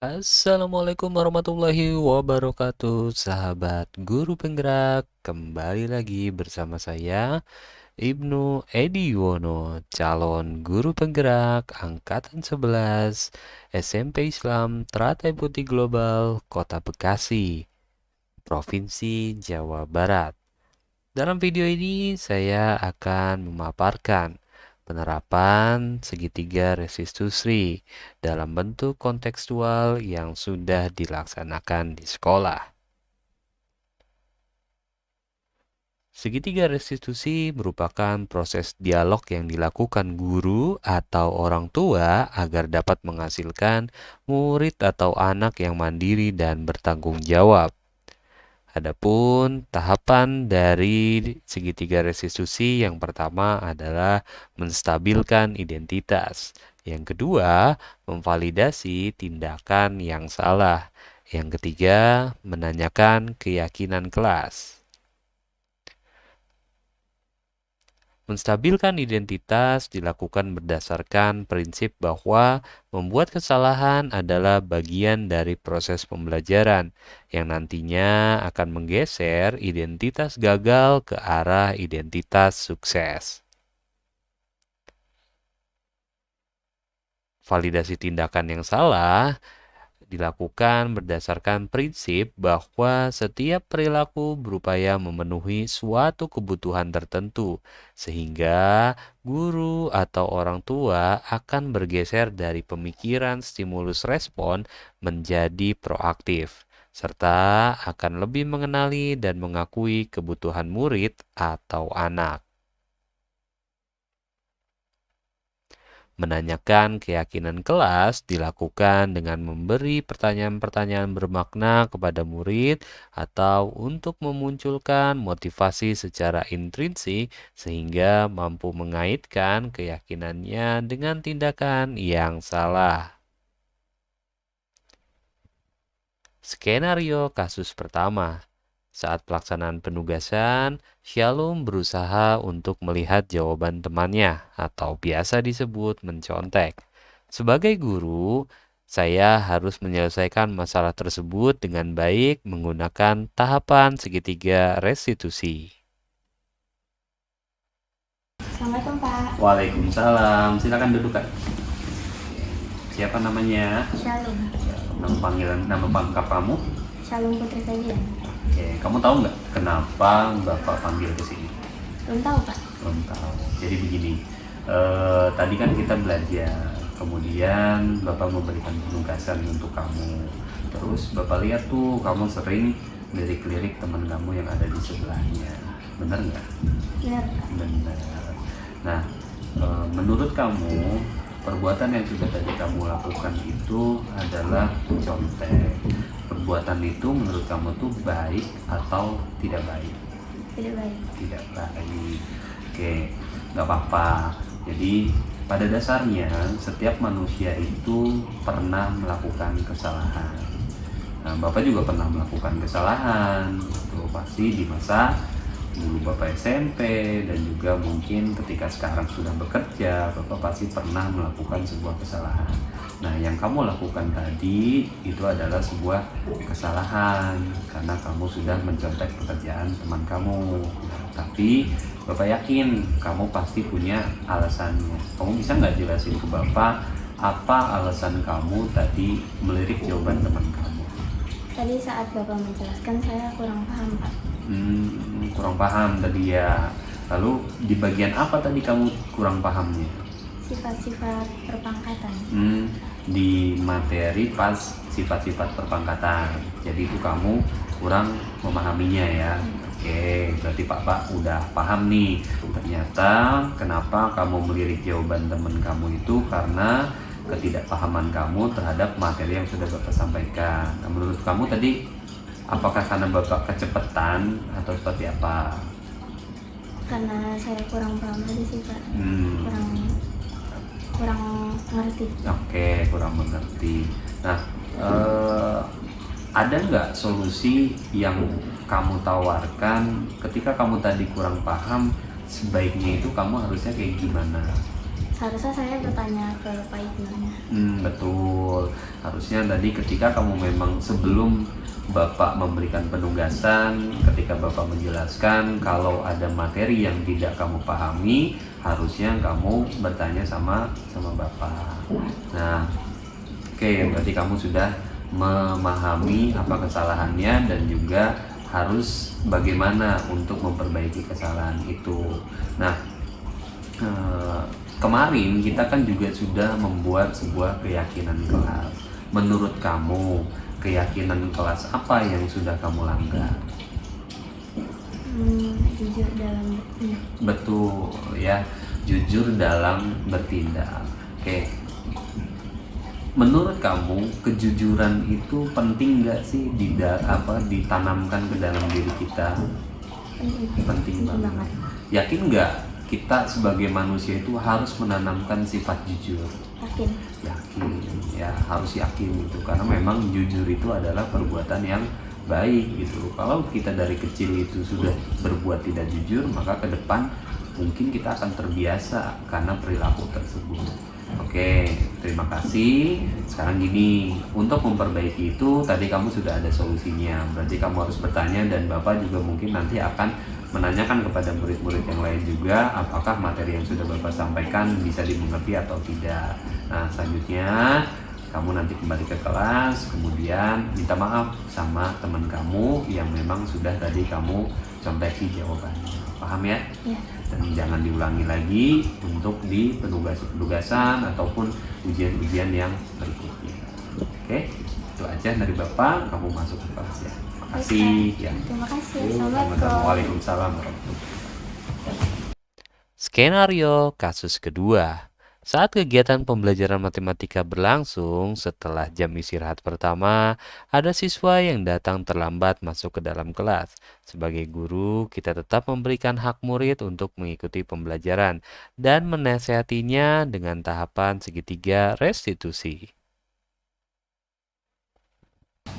Assalamualaikum warahmatullahi wabarakatuh, sahabat guru penggerak. Kembali lagi bersama saya, Ibnu Edi Wono, calon guru penggerak angkatan 11 SMP Islam Teratai Putih Global, Kota Bekasi, Provinsi Jawa Barat. Dalam video ini saya akan memaparkan penerapan segitiga restitusi dalam bentuk kontekstual yang sudah dilaksanakan di sekolah. Segitiga restitusi merupakan proses dialog yang dilakukan guru atau orang tua agar dapat menghasilkan murid atau anak yang mandiri dan bertanggung jawab. Adapun tahapan dari segitiga restitusi yang pertama adalah menstabilkan identitas. Yang kedua, memvalidasi tindakan yang salah. Yang ketiga, menanyakan keyakinan kelas. Menstabilkan identitas dilakukan berdasarkan prinsip bahwa membuat kesalahan adalah bagian dari proses pembelajaran yang nantinya akan menggeser identitas gagal ke arah identitas sukses. Validasi tindakan yang salah dilakukan berdasarkan prinsip bahwa setiap perilaku berupaya memenuhi suatu kebutuhan tertentu, sehingga guru atau orang tua akan bergeser dari pemikiran stimulus respon menjadi proaktif, serta akan lebih mengenali dan mengakui kebutuhan murid atau anak. Menanyakan keyakinan kelas dilakukan dengan memberi pertanyaan-pertanyaan bermakna kepada murid atau untuk memunculkan motivasi secara intrinsik sehingga mampu mengaitkan keyakinannya dengan tindakan yang salah. Skenario kasus pertama. Saat pelaksanaan penugasan, Shalom berusaha untuk melihat jawaban temannya atau biasa disebut mencontek. Sebagai guru, saya harus menyelesaikan masalah tersebut dengan baik menggunakan tahapan segitiga restitusi. Assalamualaikum Pak. Waalaikumsalam. Silakan duduk, Kak. Siapa namanya? Shalom. Nama pangkat kamu? Shalom Putri Febian. Oke, kamu tahu nggak kenapa Bapak panggil ke sini? Belum tahu Pak. Belum tahu. Jadi begini, tadi kan kita belajar, kemudian Bapak memberikan penugasan untuk kamu. Terus Bapak lihat tuh kamu sering lirik-lirik teman kamu yang ada di sebelahnya. Benar nggak? Benar Pak. Benar. Nah, menurut kamu perbuatan yang sudah tadi kamu lakukan itu adalah mencontek. Perbuatan itu menurut kamu tuh baik atau tidak baik? Tidak baik. Tidak baik. Oke, nggak apa-apa. Jadi pada dasarnya setiap manusia itu pernah melakukan kesalahan. Nah, Bapak juga pernah melakukan kesalahan. Itu pasti di masa dulu Bapak SMP dan juga mungkin ketika sekarang sudah bekerja, Bapak pasti pernah melakukan sebuah kesalahan. Nah, yang kamu lakukan tadi itu adalah sebuah kesalahan karena kamu sudah mencontek pekerjaan teman kamu. Tapi Bapak yakin kamu pasti punya alasannya. Kamu bisa nggak jelasin ke Bapak apa alasan kamu tadi melirik jawaban teman kamu? Tadi saat Bapak menjelaskan saya kurang paham Pak. Kurang paham tadi ya. Lalu di bagian apa tadi kamu kurang pahamnya? Sifat-sifat perpangkatan. Di materi pas sifat-sifat perpangkatan. Jadi itu kamu kurang memahaminya ya. Oke, berarti Pak udah paham nih. Ternyata kenapa kamu melirik jawaban teman kamu itu karena ketidakpahaman kamu terhadap materi yang sudah Bapak sampaikan. Nah, menurut kamu tadi apakah karena Bapak kecepatan atau seperti apa? Karena saya kurang paham tadi sih Pak. Kurang ngerti. Oke, kurang mengerti. Nah, ada nggak solusi yang kamu tawarkan ketika kamu tadi kurang paham, sebaiknya itu kamu harusnya kayak gimana? Seharusnya saya bertanya ke Pak Ibnu. Betul. harusnya tadi ketika kamu memang sebelum Bapak memberikan penugasan, ketika Bapak menjelaskan kalau ada materi yang tidak kamu pahami, harusnya kamu bertanya sama Bapak. Nah, oke, berarti kamu sudah memahami apa kesalahannya dan juga harus bagaimana untuk memperbaiki kesalahan itu. Nah, kemarin kita kan juga sudah membuat sebuah keyakinan kelas. Menurut kamu, keyakinan kelas apa yang sudah kamu langgar? Jujur dalam bertindak. Betul ya, jujur dalam bertindak. Oke. Menurut kamu kejujuran itu penting nggak sih ditanamkan ke dalam diri kita? Penting banget. Yakin nggak kita sebagai manusia itu harus menanamkan sifat jujur? Yakin ya, harus yakin itu, karena memang jujur itu adalah perbuatan yang baik gitu. Kalau kita dari kecil itu sudah berbuat tidak jujur, maka ke depan mungkin kita akan terbiasa karena perilaku tersebut. Oke, terima kasih. Sekarang gini, untuk memperbaiki itu tadi kamu sudah ada solusinya. Berarti kamu harus bertanya, dan Bapak juga mungkin nanti akan menanyakan kepada murid-murid yang lain juga apakah materi yang sudah Bapak sampaikan bisa dimengerti atau tidak. Nah, selanjutnya kamu nanti kembali ke kelas, kemudian minta maaf sama teman kamu yang memang sudah tadi kamu conteksi jawabannya. Paham ya? Ya. Dan jangan diulangi lagi untuk di penugasan ataupun ujian-ujian yang berikutnya. Oke, itu aja dari Bapak. Kamu masuk ke kelas ya. Terima kasih. Ya. Terima kasih. Assalamualaikum. Assalamualaikum. Waalaikumsalam warahmatullahi wabarakatuh. Skenario kasus kedua. Saat kegiatan pembelajaran matematika berlangsung, setelah jam istirahat pertama, ada siswa yang datang terlambat masuk ke dalam kelas. Sebagai guru, kita tetap memberikan hak murid untuk mengikuti pembelajaran dan menasihatinya dengan tahapan segitiga restitusi.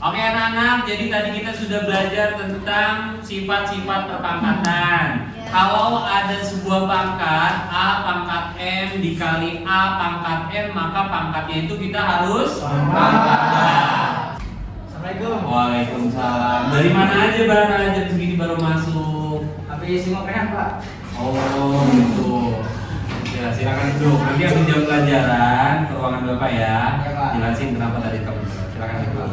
Oke anak-anak, jadi tadi kita sudah belajar tentang sifat-sifat perpangkatan. Kalau ada sebuah pangkat A pangkat M dikali A pangkat M, maka pangkatnya itu kita harus pangkat. Assalamualaikum. Waalaikumsalam. Dari mana aja jam segini baru masuk? Habis 5 PH, Pak. Oh gitu. Ya silakan duduk. Nanti habis jam pelajaran ke ruangan Bapak ya. Ya, Pak. Jelasin kenapa tadi kamu. Silakan duduk.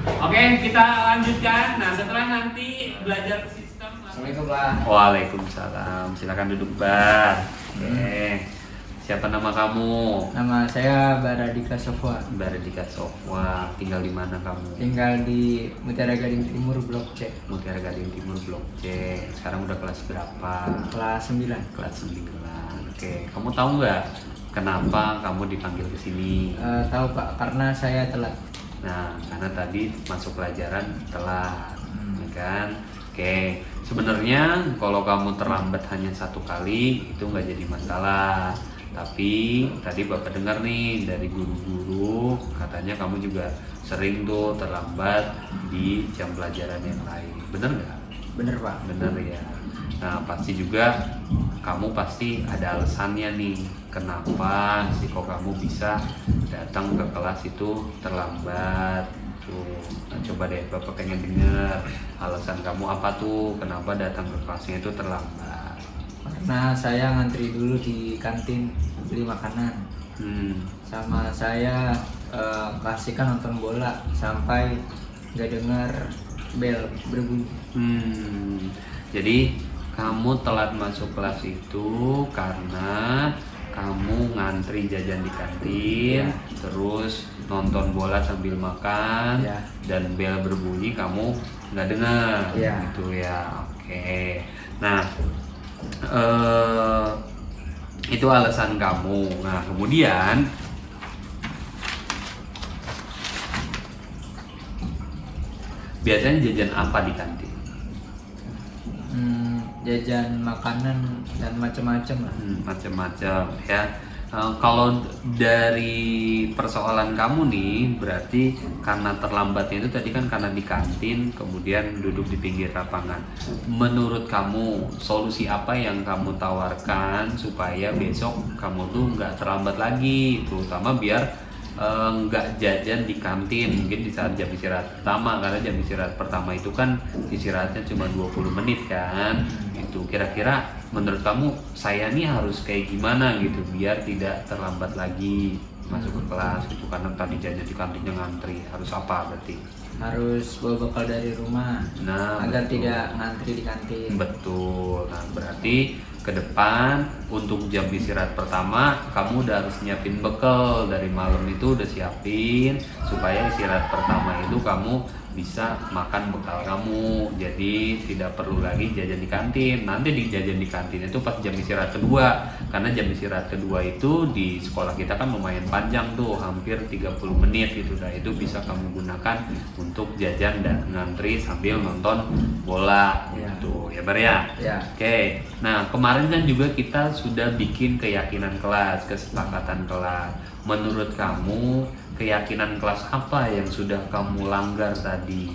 Oke, kita lanjutkan. Nah, setelah nanti belajar sistem. Assalamualaikum, Pak. Waalaikumsalam. Silakan duduk, Bar. Oke. Siapa nama kamu? Nama saya Baradika Sofwa. Baradika Sofwa. Tinggal di mana kamu? Tinggal di Mutiara Gading Timur Blok C, Mutiara Gading Timur Blok C. Sekarang udah kelas berapa? kelas 9. Kelas 9. Oke. Kamu tahu nggak kenapa kamu dipanggil ke sini? Tahu, Pak, karena saya telat. Nah, karena tadi masuk pelajaran telat, ya kan? Oke, sebenarnya kalau kamu terlambat hanya 1 kali itu nggak jadi masalah. Tapi tadi Bapak dengar nih dari guru-guru, katanya kamu juga sering tuh terlambat di jam pelajaran yang lain. Bener nggak? Bener, Pak. Bener ya. Nah, pasti juga kamu pasti ada alasannya nih, kenapa sih kok kamu bisa datang ke kelas itu terlambat tuh. Nah, coba deh Bapak pengen denger alasan kamu apa tuh, kenapa datang ke kelasnya itu terlambat. Karena saya ngantri dulu di kantin beli makanan. Sama saya kasihkan nonton bola sampai nggak dengar bel berbunyi. Jadi kamu telat masuk kelas itu karena kamu ngantri jajan di kantin, terus nonton bola sambil makan, Ya. dan bel berbunyi kamu nggak dengar, Ya. gitu ya. Oke. Nah, itu alasan kamu. Nah, kemudian biasanya jajan apa di kantin? Jajan makanan dan macam-macam lah. Macam-macam ya. Kalau dari persoalan kamu nih, berarti karena terlambatnya itu tadi kan karena di kantin, kemudian duduk di pinggir lapangan. Menurut kamu, solusi apa yang kamu tawarkan supaya besok kamu tuh nggak terlambat lagi, terutama biar nggak jajan di kantin mungkin di saat jam istirahat pertama, karena jam istirahat pertama itu kan istirahatnya cuma 20 menit kan. Itu kira-kira menurut kamu saya nih harus kayak gimana gitu biar tidak terlambat lagi masuk ke kelas gitu, karena tadi jajan di kantinnya ngantri. Harus apa berarti? Harus bawa bekal dari rumah Nah, agar betul. tidak ngantri di kantin. Betul. Nah, berarti ke depan untuk jam istirahat pertama kamu udah harus nyiapin bekal dari malam, itu udah siapin supaya istirahat pertama itu kamu bisa makan bekal kamu, jadi tidak perlu lagi jajan di kantin. Nanti di jajan di kantin itu pas jam istirahat kedua, karena jam istirahat kedua itu di sekolah kita kan lumayan panjang tuh, hampir 30 menit gitu. Nah itu bisa kamu gunakan untuk jajan dan ngantri sambil nonton bola gitu ya Bar ya. Ya. Oke, nah kemarin kan juga kita sudah bikin keyakinan kelas, kesepakatan kelas. Menurut kamu keyakinan kelas apa yang sudah kamu langgar tadi?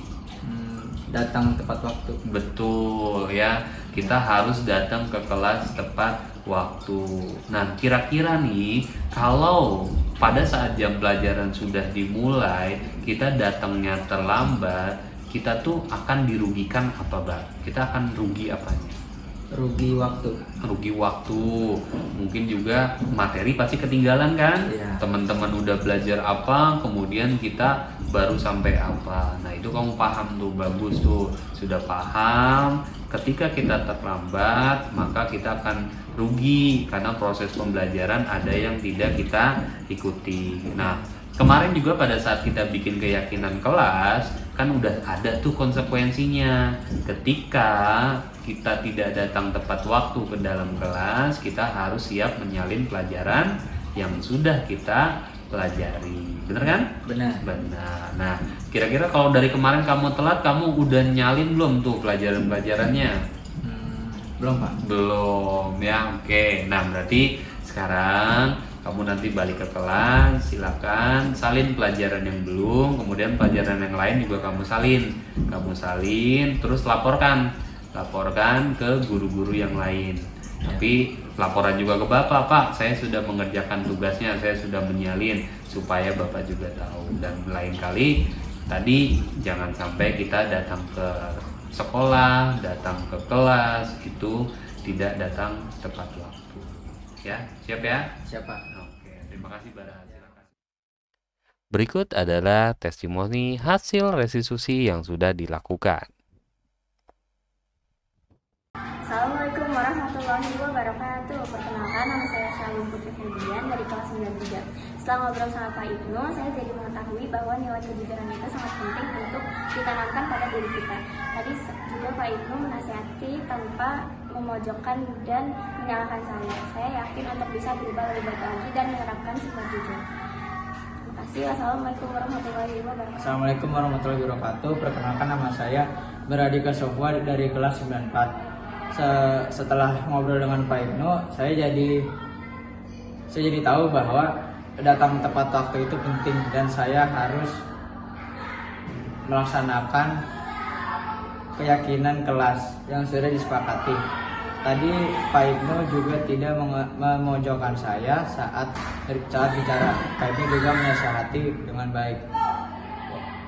Datang tepat waktu. Betul ya, kita harus datang ke kelas tepat waktu. Nah kira-kira nih kalau pada saat jam pelajaran sudah dimulai kita datangnya terlambat, kita tuh akan dirugikan apa Bang? Kita akan rugi apanya? Rugi waktu. Rugi waktu, mungkin juga materi pasti ketinggalan kan. Iya. Teman-teman udah belajar apa, kemudian kita baru sampai apa. Nah itu kamu paham tuh, bagus tuh, sudah paham. Ketika kita terlambat maka kita akan rugi karena proses pembelajaran ada yang tidak kita ikuti. Nah kemarin juga pada saat kita bikin keyakinan kelas kan udah ada tuh konsekuensinya. Ketika kita tidak datang tepat waktu ke dalam kelas, kita harus siap menyalin pelajaran yang sudah kita pelajari. Bener kan? Benar. Benar. Nah, kira-kira kalau dari kemarin kamu telat, kamu udah nyalin belum tuh pelajaran-pelajarannya? Belum Pak. Belum ya, oke. Nah berarti sekarang kamu nanti balik ke kelas, silakan salin pelajaran yang belum, kemudian pelajaran yang lain juga kamu salin, terus laporkan ke guru-guru yang lain. Tapi laporan juga ke Bapak, Pak, saya sudah mengerjakan tugasnya, saya sudah menyalin, supaya Bapak juga tahu. Dan lain kali tadi jangan sampai kita datang ke sekolah, datang ke kelas itu tidak datang tepat waktu. Ya, siap ya? Siapa? Oke, terima kasih Bara. Silakan. Berikut adalah testimoni hasil restitusi yang sudah dilakukan. Assalamualaikum warahmatullahi wabarakatuh. Perkenalkan, nama saya Salim Putri Febrian dari kelas 93. Setelah ngobrol sama Pak Ibnu, saya jadi mengetahui bahwa nilai kejujuran itu sangat penting untuk ditanamkan pada diri kita. Tadi juga Pak Ibnu menasihati tanpa memojokkan dan menyalahkan saya. Saya yakin untuk bisa berubah lebih baik lagi dan menerapkan sifat jujur. Terima kasih. Wassalamualaikum warahmatullahi wabarakatuh. Assalamualaikum warahmatullahi wabarakatuh. Perkenalkan, nama saya Beradika Sofwa dari kelas 94. Setelah ngobrol dengan Pak Ibnu, saya jadi tahu bahwa datang tepat waktu itu penting dan saya harus melaksanakan keyakinan kelas yang sudah disepakati. Tadi Pak Ibnu juga tidak memojokkan saya saat bicara. Pak Ibnu juga menasihati dengan baik.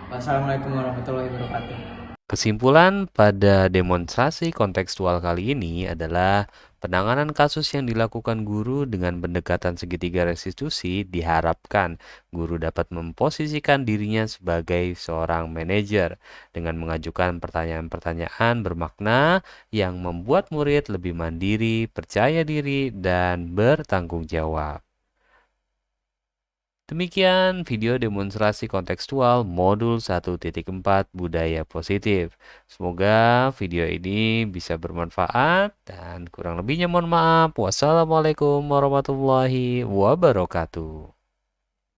Wassalamualaikum warahmatullahi wabarakatuh. Kesimpulan pada demonstrasi kontekstual kali ini adalah penanganan kasus yang dilakukan guru dengan pendekatan segitiga restitusi diharapkan guru dapat memposisikan dirinya sebagai seorang manajer dengan mengajukan pertanyaan-pertanyaan bermakna yang membuat murid lebih mandiri, percaya diri, dan bertanggung jawab. Demikian video demonstrasi kontekstual modul 1.4 budaya positif. Semoga video ini bisa bermanfaat dan kurang lebihnya mohon maaf. Wassalamualaikum warahmatullahi wabarakatuh.